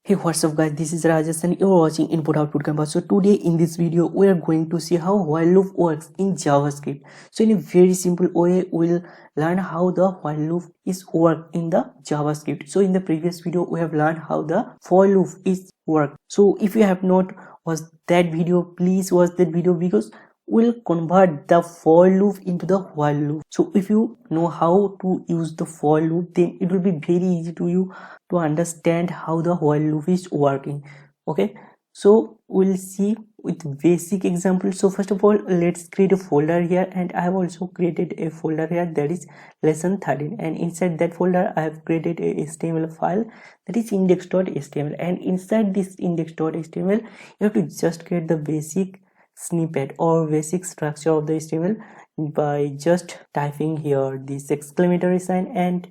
Hey, what's up guys, this is Rajesh and you're watching Input Output Canvas. So today in this video we are going to see how while loop works in JavaScript. So in a very simple way we'll learn how the while loop is work in the JavaScript. So in the previous video we have learned how the for loop is work. So if you have not watched that video, please watch that video because we'll convert the for loop into the while loop. So if you know how to use the for loop, then it will be very easy to you to understand how the while loop is working. Okay, so we'll see with basic examples. So first of all, let's create a folder here, and I have also created a folder here that is lesson 13, and inside that folder I have created a HTML file that is index.html, and inside this index.html you have to just create the basic snippet or basic structure of the HTML by just typing here this exclamatory sign, and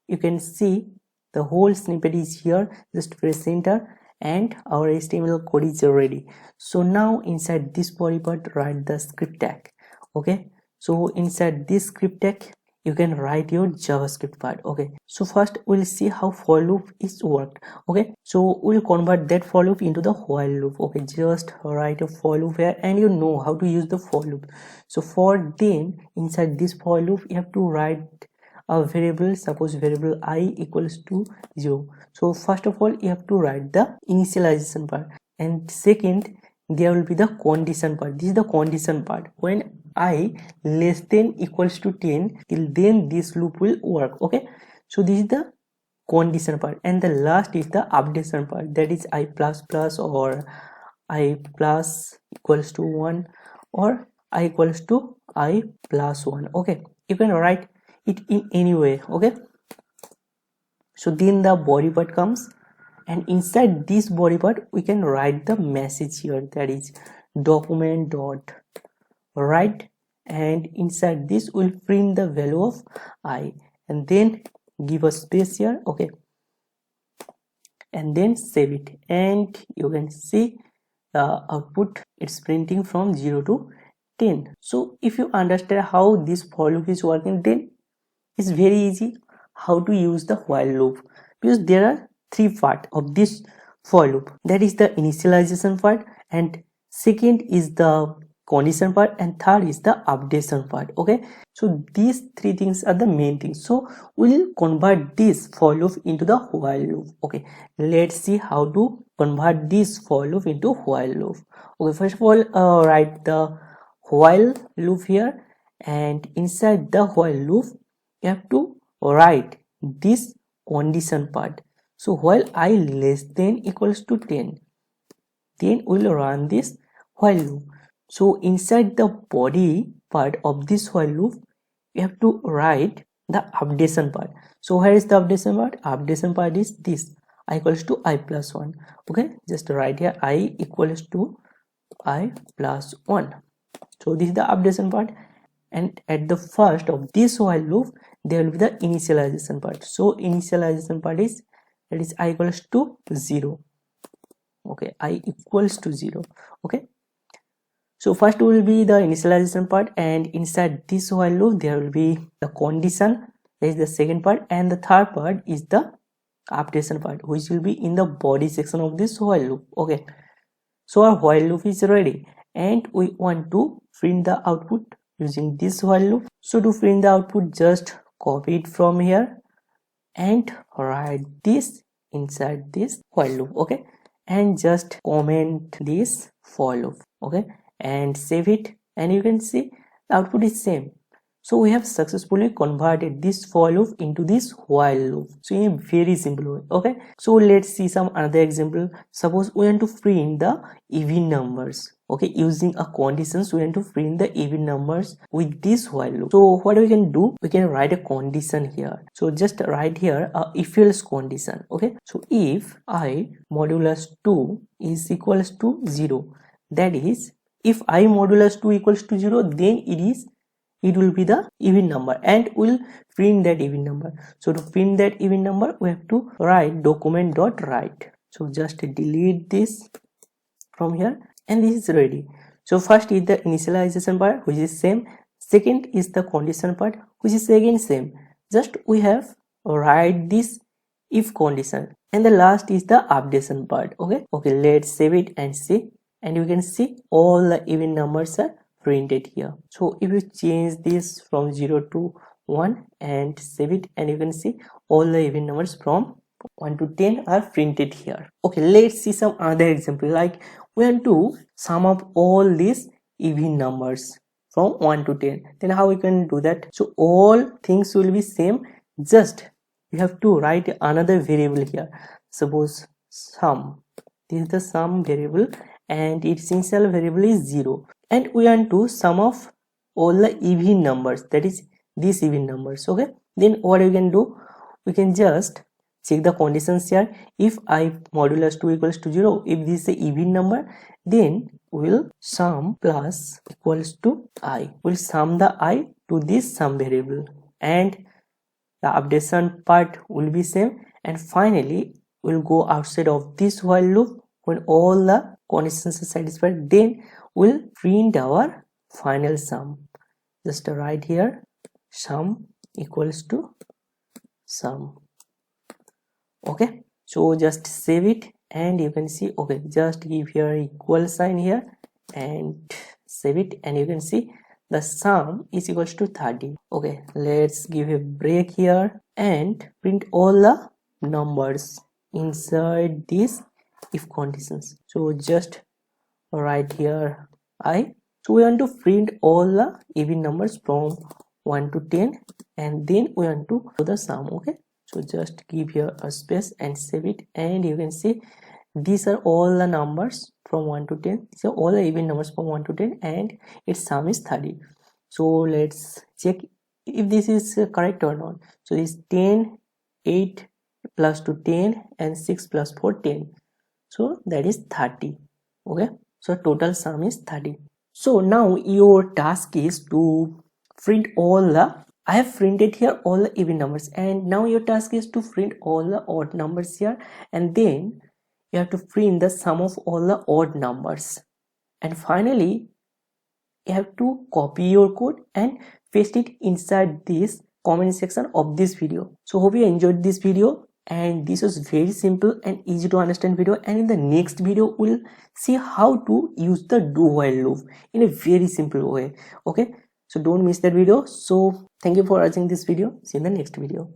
you can see the whole snippet is here. Just press enter and our HTML code is ready. So now inside this body part write the script tag. Okay, so inside this script tag you can write your JavaScript part. Okay, so first we'll see how for loop is worked. Okay, so we'll convert that for loop into the while loop. Okay, just write a for loop here, and you know how to use the for loop. So for then inside this for loop you have to write a variable. Suppose variable I equals to 0. So first of all you have to write the initialization part, and second there will be the condition part. This is the condition part. When I less than equals to 10, till then this loop will work. Okay, so this is the condition part, and the last is the updation part, that is I plus plus or I plus equals to 1 or I equals to I plus 1. Okay, you can write it in any way. Okay, so then the body part comes, and inside this body part we can write the message here, that is document dot write, and inside this will print the value of I, and then give a space here. Okay, and then save it, and you can see the output, it's printing from 0 to 10. So if you understand how this for loop is working, then it's very easy how to use the while loop, because there are three parts of this for loop, that is the initialization part, and second is the condition part, and third is the updation part. Okay, so these three things are the main things. So we'll convert this for loop into the while loop. Okay, let's see how to convert this for loop into while loop. Okay, first of all write the while loop here, and inside the while loop you have to write this condition part. So while I less than equals to 10, then we'll run this while loop. So inside the body part of this while loop you have to write the updation part. So where is the updation part? Updation part is this, I equals to I plus 1. Okay, just write here I equals to I plus 1. So this is the updation part, and at the first of this while loop there will be the initialization part. So initialization part is, that is I equals to 0. Okay, I equals to 0. Okay, so first will be the initialization part, and inside this while loop there will be the condition, that is the second part, and the third part is the updation part, which will be in the body section of this while loop. Okay, so our while loop is ready, and we want to print the output using this while loop. So to print the output, just copy it from here and write this inside this while loop. Okay, and just comment this for loop. Okay, and save it, and you can see the output is same. So we have successfully converted this for loop into this while loop, so in a very simple way. Okay, so let's see some another example. Suppose we want to print the even numbers. Okay, using a conditions we want to print the even numbers with this while loop. So what we can do, we can write a condition here. So just write here a if else condition. Okay, so if I modulus 2 is equals to 0, that is if I modulus 2 equals to 0, then it will be the even number, and we'll print that even number. So to print that even number we have to write document dot write. So just delete this from here, and this is ready. So first is the initialization part, which is same. Second is the condition part, which is again same. just we have write this if condition, and the last is the updation part. Okay, let's save it and see, and you can see all the even numbers are printed here. So if you change this from 0 to 1 and save it, and you can see all the even numbers from 1 to 10 are printed here. Okay, let's see some other example. Like we want to sum up all these even numbers from 1 to 10. Then how we can do that? So all things will be same, just you have to write another variable here. Suppose sum, this is the sum variable, and its initial variable is 0, and we want to sum of all the even numbers, that is these even numbers. Okay, then what we can do, we can just check the conditions here. If I modulus 2 equals to 0, if this is a even number, then we'll sum plus equals to I, we'll sum the I to this sum variable, and the updation part will be same, and finally we'll go outside of this while loop. When all the conditions are satisfied, then we'll print our final sum. Just write here sum equals to sum. Okay, so just save it, and you can see, okay, just give here equal sign here and save it, and you can see the sum is equals to 30. Okay, let's give a break here and print all the numbers inside this if conditions. So just write here I. So we want to print all the even numbers from 1 to 10, and then we want to do the sum. Okay, so just give here a space and save it, and you can see these are all the numbers from 1 to 10. So all the even numbers from 1 to 10, and its sum is 30. So let's check if this is correct or not. So this 10, 8 plus 2 10, and 6 plus 4 10, so that is 30. Okay, so total sum is 30. So now your task is to print all the, I have printed here all the even numbers, and now your task is to print all the odd numbers here, and then you have to print the sum of all the odd numbers, and finally you have to copy your code and paste it inside this comment section of this video. So hope you enjoyed this video, and this was very simple and easy to understand video, and in the next video we'll see how to use the do while loop in a very simple way. Okay, so don't miss that video. So thank you for watching this video. See you in the next video.